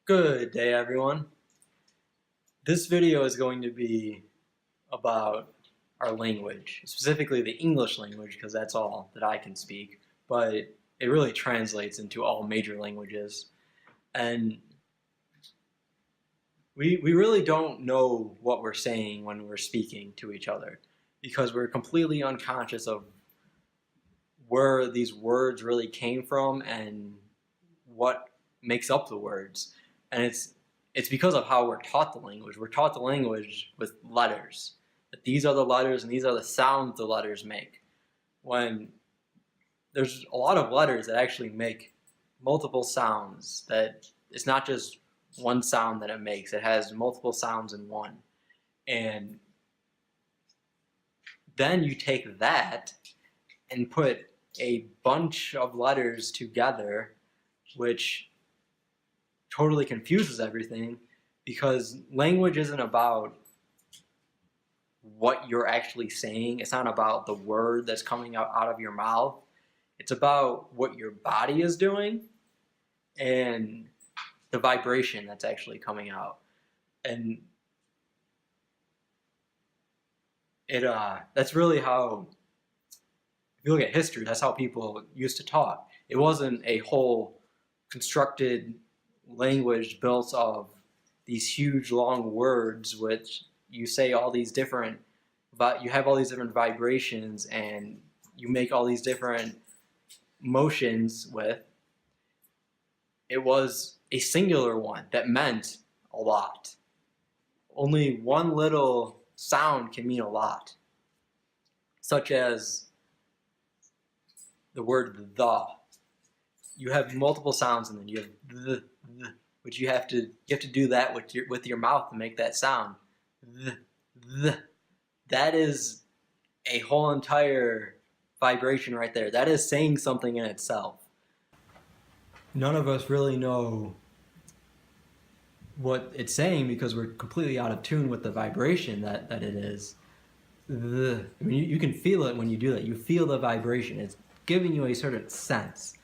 Good day, everyone. This video is going to be about our language, specifically the English language, because that's all that I can speak, but it really translates into all major languages. And we really don't know what we're saying when we're speaking to each other, because we're completely unconscious of where these words really came from and what makes up the words. And it's because of how we're taught the language. We're taught the language with letters. That these are the letters and these are the sounds the letters make. When there's a lot of letters that actually make multiple sounds, that it's not just one sound that it makes. It has multiple sounds in one. And then you take that and put a bunch of letters together, which totally confuses everything, because language isn't about what you're actually saying. It's not about the word that's coming out of your mouth. It's about what your body is doing and the vibration that's actually coming out. And that's really how, if you look at history, that's how people used to talk. It wasn't a whole constructed language built of these huge long words which you say all these different, but you have all these different vibrations and you make all these different motions with. It was a singular one that meant a lot. Only one little sound can mean a lot, such as the word the. You have multiple sounds, and then you have the, which you have to do that with your mouth to make that sound. The. That is a whole entire vibration right there. That is saying something in itself. None of us really know what it's saying because we're completely out of tune with the vibration that it is. I mean, you can feel it when you do that. You feel the vibration. It's giving you a certain sense.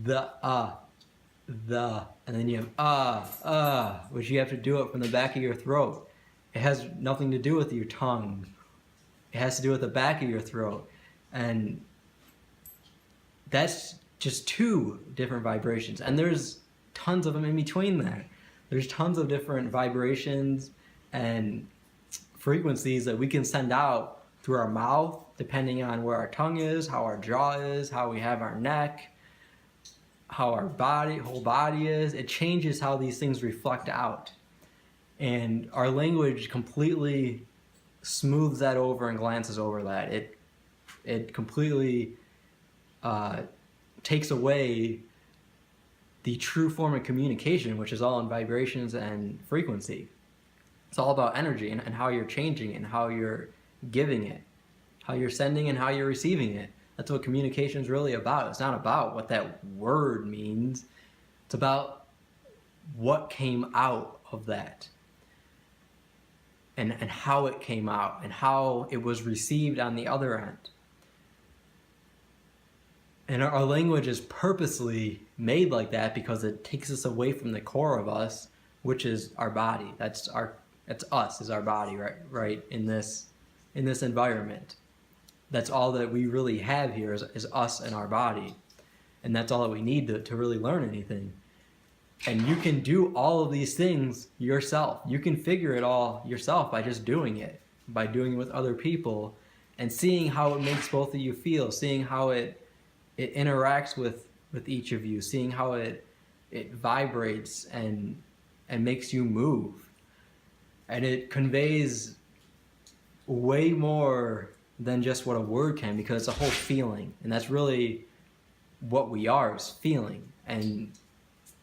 The, and then you have which you have to do it from the back of your throat. It has nothing to do with your tongue. It has to do with the back of your throat. And that's just two different vibrations. And there's tons of them in between there. There's tons of different vibrations and frequencies that we can send out through our mouth, depending on where our tongue is, how our jaw is, how we have our neck, how our whole body is. It changes how these things reflect out. And our language completely smooths that over and glances over that. It completely takes away the true form of communication, which is all in vibrations and frequency. It's all about energy and how you're changing it and how you're giving it, how you're sending and how you're receiving it. That's what communication is really about. It's not about what that word means. It's about what came out of that and how it came out and how it was received on the other end. And our language is purposely made like that because it takes us away from the core of us, which is our body. That's us, is our body, right in this environment. That's all that we really have here is us and our body. And that's all that we need to really learn anything. And you can do all of these things yourself. You can figure it all yourself by just doing it, by doing it with other people and seeing how it makes both of you feel, seeing how it interacts with each of you, seeing how it vibrates and makes you move. And it conveys way more than just what a word can, because it's a whole feeling. And that's really what we are, is feeling. And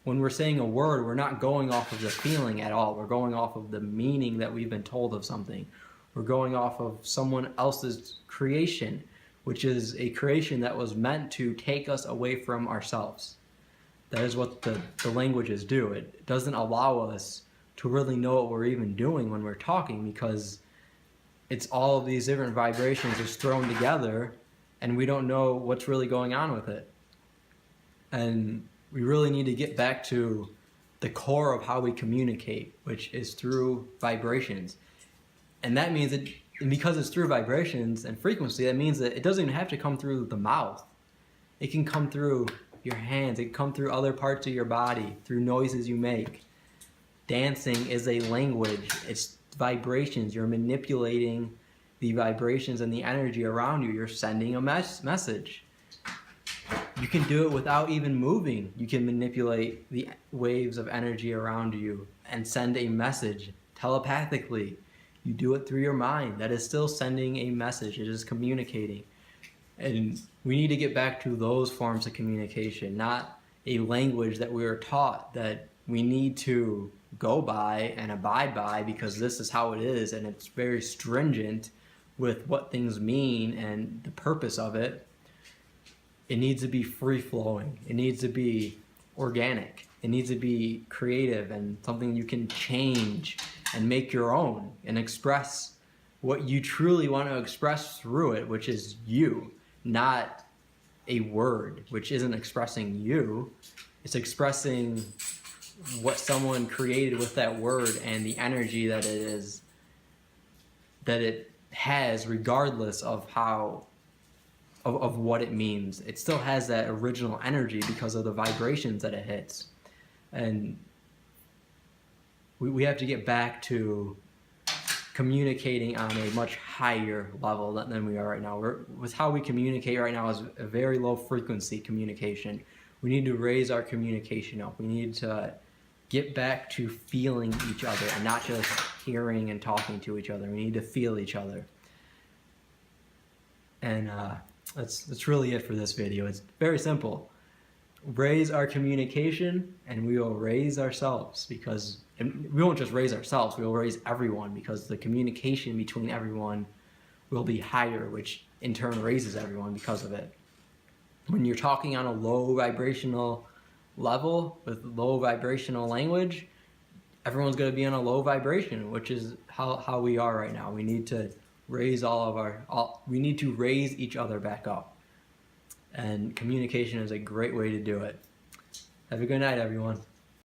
when we're saying a word, we're not going off of the feeling at all. We're going off of the meaning that we've been told of something. We're going off of someone else's creation, which is a creation that was meant to take us away from ourselves. That is what the languages do. It doesn't allow us to really know what we're even doing when we're talking, because it's all of these different vibrations just thrown together and we don't know what's really going on with it. And we really need to get back to the core of how we communicate, which is through vibrations. And that means that, and because it's through vibrations and frequency, that means that it doesn't even have to come through the mouth. It can come through your hands, it can come through other parts of your body, through noises you make. Dancing is a language, it's vibrations. You're manipulating the vibrations and the energy around you. You're sending a message. You can do it without even moving. You can manipulate the waves of energy around you and send a message telepathically. You do it through your mind. That is still sending a message. It is communicating. And we need to get back to those forms of communication, not a language that we were taught that we need to go by and abide by because this is how it is, and it's very stringent with what things mean and the purpose of it. It needs to be free-flowing. It needs to be organic. It needs to be creative and something you can change and make your own and express what you truly want to express through it, which is you, not a word, which isn't expressing you. It's expressing what someone created with that word and the energy that it is, that it has, regardless of how, of what it means. It still has that original energy because of the vibrations that it hits. And we have to get back to communicating on a much higher level than we are right now. With how we communicate right now is a very low frequency communication. We need to raise our communication up. We need to get back to feeling each other and not just hearing and talking to each other. We need to feel each other. And that's really it for this video. It's very simple. Raise our communication and we will raise ourselves, because we won't just raise ourselves, we will raise everyone, because the communication between everyone will be higher, which in turn raises everyone because of it. When you're talking on a low vibrational level with low vibrational language, everyone's going to be on a low vibration, which is how we are right now. We need to raise we need to raise each other back up. And communication is a great way to do it. Have a good night, everyone.